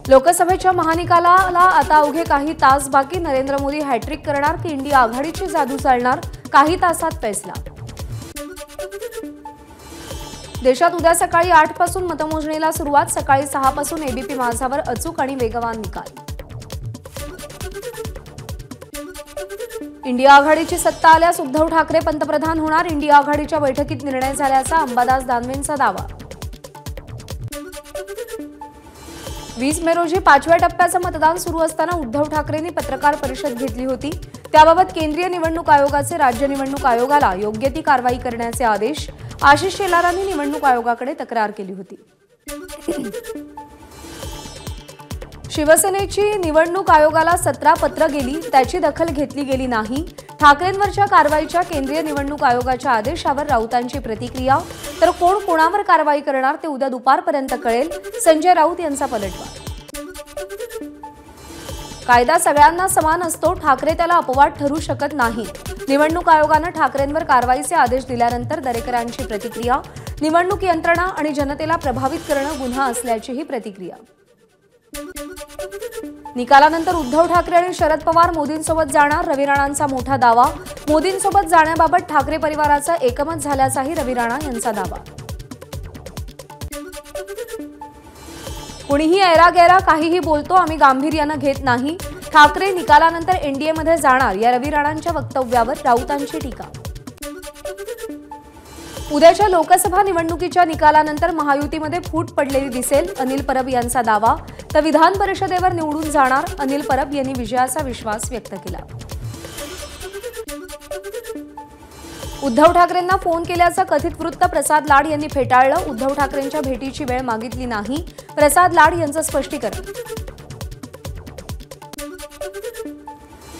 लोकसभेच्या महानिकालाला आता अवघे काही तास बाकी. नरेंद्र मोदी हॅट्रिक करणार की इंडिया आघाडीची जादू चालणार? काही तासात फैसला. देशात उद्या सकाळी 8 पासून मतमोजणीला सुरुवात. सकाळी 6 पासून एबीपी माझावर अचूक आणि वेगवान निकाल. इंडिया आघाडीची सत्ता आल्यास उद्धव ठाकरे पंतप्रधान होणार. इंडिया आघाडीच्या बैठकीत निर्णय झाल्याचा अंबादास दानवेंचा दावा. 20 मे रोजी 5व्या टप्प्याचं मतदान सुरू असताना उद्धव ठाकरेंनी पत्रकार परिषद घेतली होती. त्याबाबत केंद्रीय निवडणूक आयोगाचे राज्य निवडणूक आयोगाला योग्य ती कारवाई करण्याचे आदेश. आशिष शेलारांनी निवडणूक आयोगाकडे तक्रार केली होती. शिवसेनेची निवडणूक आयोगाला 17 पत्र गेली, त्याची दखल घेतली गेली नाही. ठाकरेंवरच्या कारवाईच्या केंद्रीय निवडणूक आयोगाच्या आदेशावर राऊतांची प्रतिक्रिया. तर कोण कोणावर कारवाई करणार ते उद्या दुपारपर्यंत कळेल. संजय राऊत यांचा पलटवार. कायदा सगळ्यांना समान असतो, ठाकरे त्याला अपवाद ठरू शकत नाही. निवडणूक आयोगानं ठाकरेंवर कारवाईचे आदेश दिल्यानंतर दरेकरांची प्रतिक्रिया. निवडणूक यंत्रणा आणि जनतेला प्रभावित करणं गुन्हा असल्याचीही प्रतिक्रिया. निकालानंतर उद्धव ठाकरे आणि शरद पवार मोदींसोबत जाणार. रवी राणांचा मोठा दावा. मोदींसोबत जाण्याबाबत ठाकरे परिवाराचा एकमत झाल्याचाही रवी राणा यांचा दावा. कुणीही ऐरागैरा काहीही बोलतो, आम्ही गांभीर्यानं घेत नाही. ठाकरे निकालानंतर एनडीएमध्ये जाणार या रवी राणांच्या वक्तव्यावर राऊतांची टीका. उद्याच्या लोकसभा निवडणुकीच्या निकालानंतर महायुतीमध्ये फूट पडलेली दिसेल. अनिल परब यांचा दावा. तर विधान परिषदेवर निवडून जाणार. अनिल परब यांनी विजयाचा विश्वास व्यक्त केला. उद्धव ठाकरेंना फोन केल्याचं कथित वृत्त प्रसाद लाड यांनी फेटाळलं. उद्धव ठाकरेंच्या भेटीची वेळ मागितली नाही. प्रसाद लाड यांचं स्पष्टीकरण.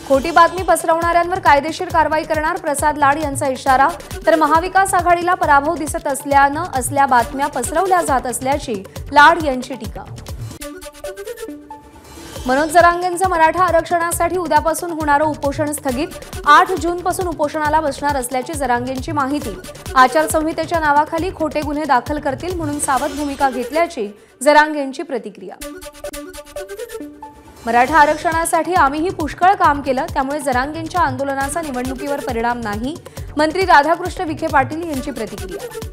खोटी बातमी पसरवणाऱ्यांवर कायदेशीर कारवाई करणार. प्रसाद लाड यांचा इशारा. तर महाविकास आघाडीला पराभव दिसत असल्यानं असल्या बातम्या पसरवल्या जात असल्याची लाड यांची टीका. मनोज जरांगेंचं मराठा आरक्षणासाठी उद्यापासून होणारं उपोषण स्थगित. 8 जूनपासून उपोषणाला बसणार असल्याची जरांगेंची माहिती. आचारसंहितेच्या नावाखाली खोटे गुन्हे दाखल करतील म्हणून सावध भूमिका घेतल्याची जरांगेंची प्रतिक्रिया. मराठा आरक्षणासाठी आम्हीही पुष्कळ काम केलं, त्यामुळे जरांगेंच्या आंदोलनाचा निवडणुकीवर परिणाम नाही. मंत्री राधाकृष्ण विखे पाटील यांची प्रतिक्रिया.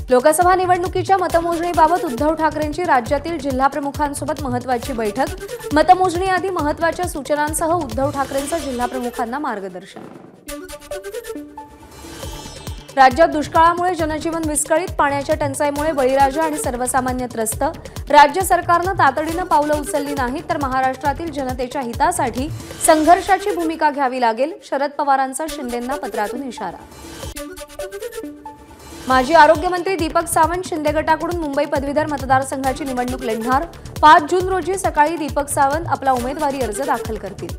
लोकसभा निवडणुकीच्या मतमोजणीबाबत उद्धव ठाकरेंची राज्यातील जिल्हाप्रमुखांसोबत महत्त्वाची बैठक. मतमोजणीआधी महत्त्वाच्या सूचनांसह उद्धव ठाकरेंचं जिल्हाप्रमुखांना मार्गदर्शन. राज्यात दुष्काळामुळे जनजीवन विस्कळीत. पाण्याच्या टंचाईमुळे बळीराजा आणि सर्वसामान्य त्रस्त. राज्य सरकारनं तातडीनं पावलं उचलली नाहीत तर महाराष्ट्रातील जनतेच्या हितासाठी संघर्षाची भूमिका घ्यावी लागेल. शरद पवारांचा शिंदेंना पत्रातून इशारा. माजी आरोग्यमंत्री दीपक सावंत शिंदे गटाकडून मुंबई पदवीधर मतदारसंघाची निवडणूक लढणार. 5 जून रोजी सकाळी दीपक सावंत आपला उमेदवारी अर्ज दाखल करतील.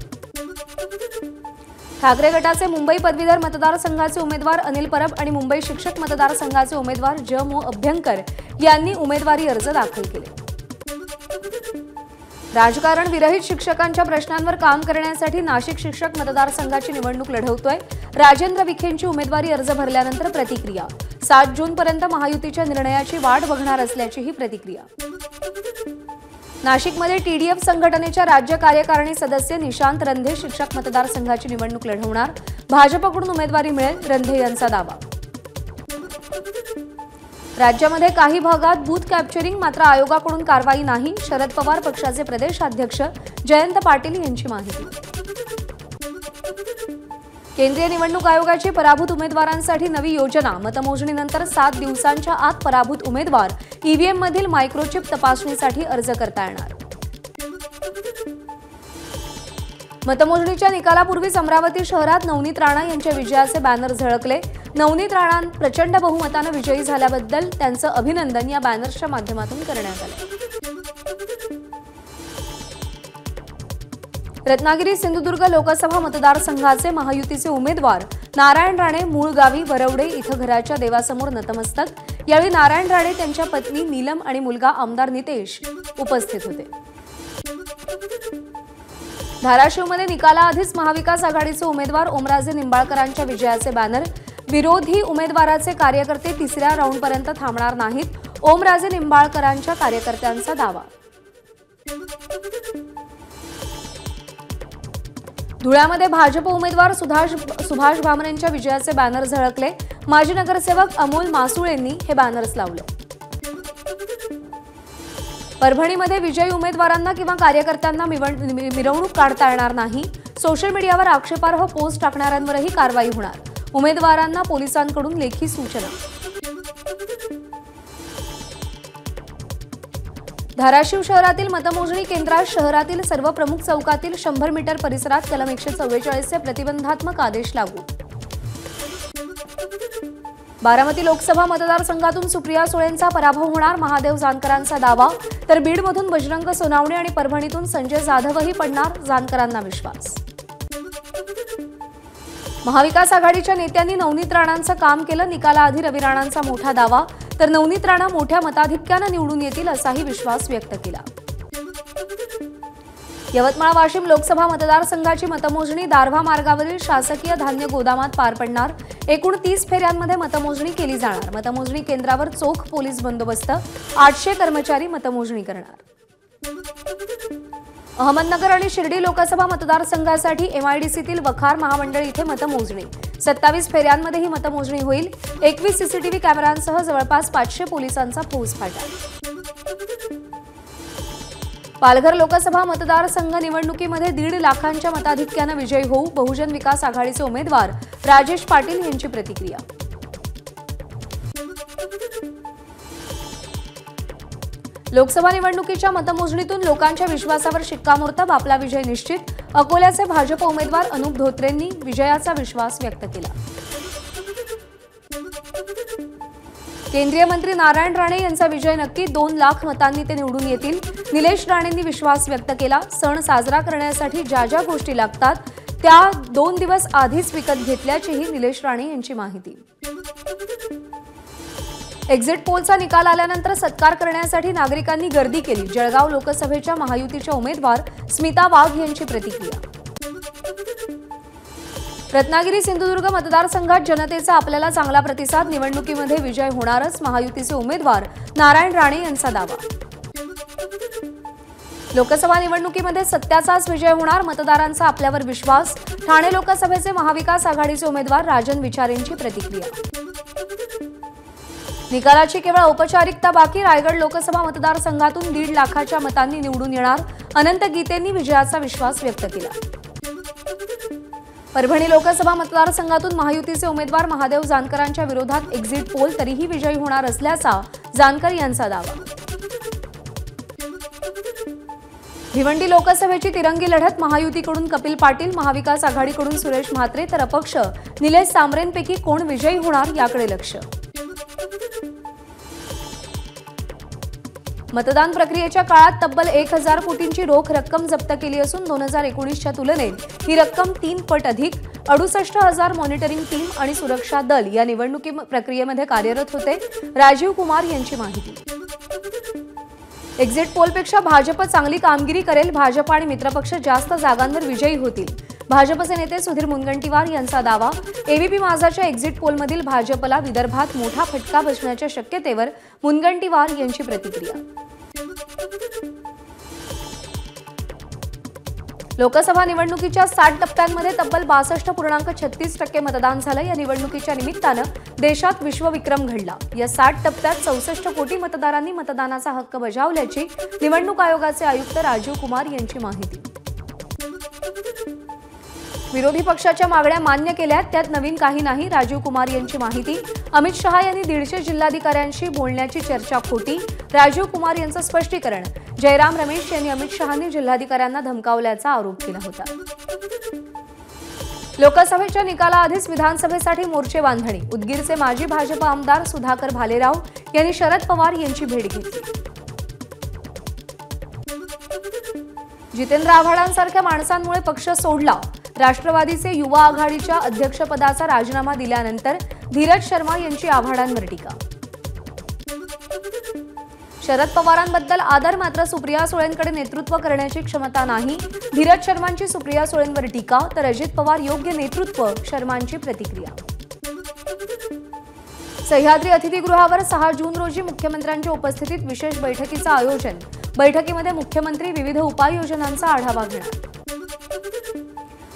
ठाकरे गटाचे मुंबई पदवीधर मतदारसंघाचे उमेदवार अनिल परब आणि मुंबई शिक्षक मतदारसंघाचे उमेदवार ज.मो. अभ्यंकर यांनी उमेदवारी अर्ज दाखल केले. राजकारण विरहित शिक्षकांच्या प्रश्नांवर काम करण्यासाठी नाशिक शिक्षक मतदारसंघाची निवडणूक लढवतोय. राजेंद्र विखेंची उमेदवारी अर्ज भरल्यानंतर प्रतिक्रिया. 7 जूनपर्यंत महायुतीच्या निर्णयाची वाट बघणार असल्याचीही प्रतिक्रिया. नाशिकमध्ये टीडीएफ संघटनेच्या राज्य कार्यकारिणी सदस्य निशांत रंधे शिक्षक मतदारसंघाची निवडणूक लढवणार. भाजपकडून उमेदवारी मिळेल, रंधे यांचा दावा. राज्यामध्ये काही भागात बूथ कॅप्चरिंग, मात्र आयोगाकडून कारवाई नाही. शरद पवार पक्षाचे प्रदेशाध्यक्ष जयंत पाटील यांची माहिती. केंद्रीय निवडणूक आयोगाची पराभूत उमेदवारांसाठी नवी योजना. मतमोजणीनंतर 7 दिवसांच्या आत पराभूत उमेदवार ईव्हीएम मधील मायक्रोचिप तपासणीसाठी अर्ज करता येणार. मतमोजणीच्या निकालापूर्वीच अमरावती शहरात नवनीत राणा यांच्या विजयाचे बॅनर झळकले. नवनीत राणा प्रचंड बहुमतानं विजयी झाल्याबद्दल त्यांचं अभिनंदन या बॅनर्सच्या माध्यमातून करण्यात आलं. रत्नागिरी सिंधुदुर्ग लोकसभा मतदारसंघाचे महायुतीचे उमेदवार नारायण राणे मूळ गावी वरवडे इथं घराच्या देवासमोर नतमस्तक. यावेळी नारायण राणे, त्यांच्या पत्नी नीलम आणि मुलगा आमदार नितेश उपस्थित होते. धाराशिवमध्ये निकालाआधीच महाविकास आघाडीचे उमेदवार ओमराजे निंबाळकरांच्या विजयाचे बॅनर. विरोधी उमेदवाराचे कार्यकर्ते तिसऱ्या राऊंडपर्यंत थांबणार नाहीत, ओमराजे निंबाळकरांच्या कार्यकर्त्यांचा दावा। धुळ्यामध्ये भाजप उमेदवार सुभाष भामरेंच्या विजयाचे बॅनर झळकले। माजी नगरसेवक अमोल मासुळेंनी हे बॅनर्स लावले। परभणीमध्ये विजयी उमेदवारांना किंवा कार्यकर्त्यांना मिरवणूक काढता येणार नाही। सोशल मीडियावर आक्षेपार्ह पोस्ट टाकणाऱ्यांवरही कारवाई होणार। उमेदवारांना पोलिसांकडून लेखी सूचना। धाराशिव शहरातील मतमोजणी केंद्रात शहरातील सर्व प्रमुख चौकातील 100 मीटर परिसरात कलम 144 चे प्रतिबंधात्मक आदेश लागू। बारामती लोकसभा मतदारसंघातून सुप्रिया सुळेंचा पराभव होणार, महादेव जानकरांचा दावा। तर बीडमधून बजरंग सोनावणे आणि परभणीतून संजय जाधवही पडणार, जानकरांना विश्वास। महाविकास आघाडीच्या नेत्यांनी नवनीत राणांचं काम केलं, निकालाआधी रवी राणांचा मोठा दावा। तर नवनीत राणा मोठ्या मताधिक्यानं निवडून येतील असाही विश्वास व्यक्त केला। यवतमाळ वाशिम लोकसभा मतदारसंघाची मतमोजणी दारव्हा मार्गावरील शासकीय धान्य गोदामात पार पडणार। एकूण 30 फेऱ्यांमध्ये मतमोजणी केली जाणार। मतमोजणी केंद्रावर चोख पोलीस बंदोबस्त, 800 कर्मचारी मतमोजणी करणार। अहमदनगर आणि शिर्डी लोकसभा मतदारसंघासाठी एमआयडीसीतील वखार महामंडळ इथे मतमोजणी। 27 फेऱ्यांमध्ये ही मतमोजणी होईल। 21 सीसीटीव्ही कॅमेऱ्यांसह जवळपास 500 पोलिसांचा फौजफाटा। पालघर लोकसभा मतदारसंघ निवडणुकीमध्ये 1.5 लाखांच्या मताधिक्यानं विजयी होऊ, बहुजन विकास आघाडीचे उमेदवार राजेश पाटील यांची प्रतिक्रिया। लोकसभा निवडणुकीच्या मतमोजणीतून लोकांच्या विश्वासावर शिक्कामोर्तब, आपला विजय निश्चित। अकोल्याचे भाजप उमेदवार अनुप धोत्रेंनी विजयाचा विश्वास व्यक्त केला। केंद्रीय मंत्री नारायण राणे यांचा विजय नक्की, 2 लाख मतांनी ते निवडून येतील। निलेश राणेंनी विश्वास व्यक्त केला। सण साजरा करण्यासाठी ज्या ज्या गोष्टी लागतात त्या 2 दिवस आधीच विकत घेतल्याचीही निलेश राणे यांची माहिती। एक्झिट पोलचा निकाल आल्यानंतर सत्कार करण्यासाठी नागरिकांनी गर्दी केली। जळगाव लोकसभेच्या महायुतीच्या उमेदवार स्मिता वाघ यांची प्रतिक्रिया। रत्नागिरी सिंधुदुर्ग मतदारसंघात जनतेचा आपल्याला चांगला प्रतिसाद, निवडणुकीमध्ये विजय होणारच, महायुतीचे उमेदवार नारायण राणे यांचा दावा। लोकसभा निवडणुकीमध्ये सत्याचाच विजय होणार, मतदारांचा आपल्यावर विश्वास, ठाणे लोकसभेचे महाविकास आघाडीचे उमेदवार राजन विचारेंची प्रतिक्रिया। निकालाची केवळ औपचारिकता बाकी, रायगड लोकसभा मतदारसंघातून 1.5 लाखाच्या मतांनी निवडून येणार, अनंत गीतेंनी विजयाचा विश्वास व्यक्त केला। परभणी लोकसभा मतदारसंघातून महायुतीचे उमेदवार महादेव जानकरांच्या विरोधात एक्झिट पोल, तरीही विजयी होणार असल्याचा जानकर यांचा दावा। भिवंडी लोकसभेची तिरंगी लढत, महायुतीकडून कपिल पाटील, महाविकास आघाडीकडून सुरेश म्हात्रे तर अपक्ष निलेश सांबरेंपैकी कोण विजयी होणार याकडे लक्ष। मतदान प्रक्रियेच्या काळात तब्बल 1000 कोटींची रोख रक्कम जप्त केली असून 2019च्या तुलनेत ही रक्कम 3 पट अधिक। 68,000 मॉनिटरिंग टीम आणि सुरक्षा दल या निवडणुकी प्रक्रियेमध्ये कार्यरत होते, राजीव कुमार यांची माहिती। एक्झिट पोलपेक्षा भाजप चांगली कामगिरी करेल, भाजप आणि मित्रपक्ष जास्त जागांवर विजयी होतील, भाजपचे नेते सुधीर मुनगंटीवार यांचा दावा। एबीपी माझाच्या एक्झिट पोलमधील भाजपला विदर्भात मोठा फटका बसण्याच्या शक्यतेवर मुनगंटीवार यांची प्रतिक्रिया। लोकसभा निवडणुकीच्या 60 टप्प्यांमध्ये तब्बल 62.36% मतदान झालं। या निवडणुकीच्या निमित्तानं देशात विश्वविक्रम घडला। या 60 टप्प्यात 64 कोटी मतदारांनी मतदानाचा हक्क बजावल्याची निवडणूक आयोगाचे आयुक्त राजीव कुमार यांची माहिती। विरोधी पक्षाच्या मागण्या मान्य केल्यात, त्यात नवीन काही नाही, राजीव कुमार यांची माहिती। अमित शहा यांनी 150 जिल्हाधिकाऱ्यांशी बोलण्याची चर्चा खोटी, राजीव कुमार यांचं स्पष्टीकरण। जयराम रमेश यांनी अमित शहांनी जिल्हाधिकाऱ्यांना धमकावल्याचा आरोप केला होता। लोकसभेच्या निकालाआधीच विधानसभेसाठी मोर्चे बांधणी, उदगीरचे माजी भाजप आमदार सुधाकर भालेराव यांनी शरद पवार यांची भेट घेतली। जितेंद्र आव्हाडांसारख्या माणसांमुळे पक्ष सोडला, राष्ट्रवादीचे युवा आघाडीच्या अध्यक्षपदाचा राजीनामा दिल्यानंतर धीरज शर्मा यांची आव्हाडांवर टीका। शरद पवारांबद्दल आदर, मात्र सुप्रिया सुळेंकडे नेतृत्व करण्याची क्षमता नाही, धीरज शर्मांची सुप्रिया सुळेंवर टीका। तर अजित पवार योग्य नेतृत्व, शर्मांची प्रतिक्रिया। सह्याद्री अतिथीगृहावर 6 जून रोजी मुख्यमंत्र्यांच्या उपस्थितीत विशेष बैठकीचं आयोजन। बैठकीमध्ये मुख्यमंत्री विविध उपाययोजनांचा आढावा घेणार।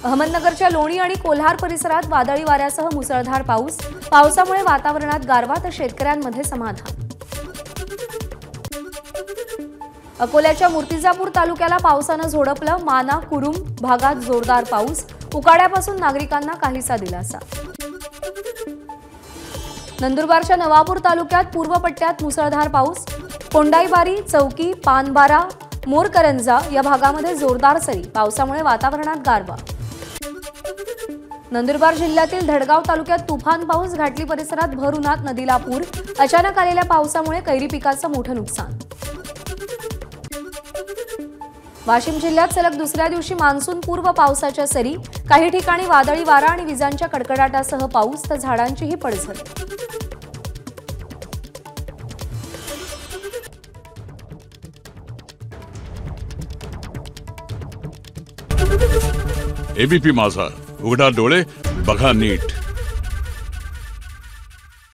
अहमदनगरच्या लोणी आणि कोल्हार परिसरात वादळी वाऱ्यासह मुसळधार पाऊस। पावसामुळे वातावरणात गारवा तर शेतकऱ्यांमध्ये समाधान। अकोल्याच्या मूर्तिजापूर तालुक्याला पावसानं झोडपलं। माना कुरुम भागात जोरदार पाऊस। उकाड्यापासून नागरिकांना काहीसा दिलासा। नंदुरबारच्या नवापूर तालुक्यात पूर्व पट्ट्यात मुसळधार पाऊस। कोंडाईबारी चौकी पानबारा मोरकरंजा या भागामध्ये जोरदार सरी। पावसामुळे वातावरणात गारवा। नंदुरबार जिल्ह्यातील धडगाव तालुक्यात तुफान पाऊस। घाटली परिसरात भर उन्हात नदीला पूर। अचानक आलेल्या पावसामुळे कैरी पिकाचं मोठं नुकसान। वाशिम जिल्ह्यात सलग दुसऱ्या दिवशी मान्सून पूर्व पावसाच्या सरी। काही ठिकाणी वादळी वारा आणि विजांच्या कडकडाटासह पाऊस तर झाडांचीही पडझड। एबीपी माझा, उघडा डोळे बघा नीट।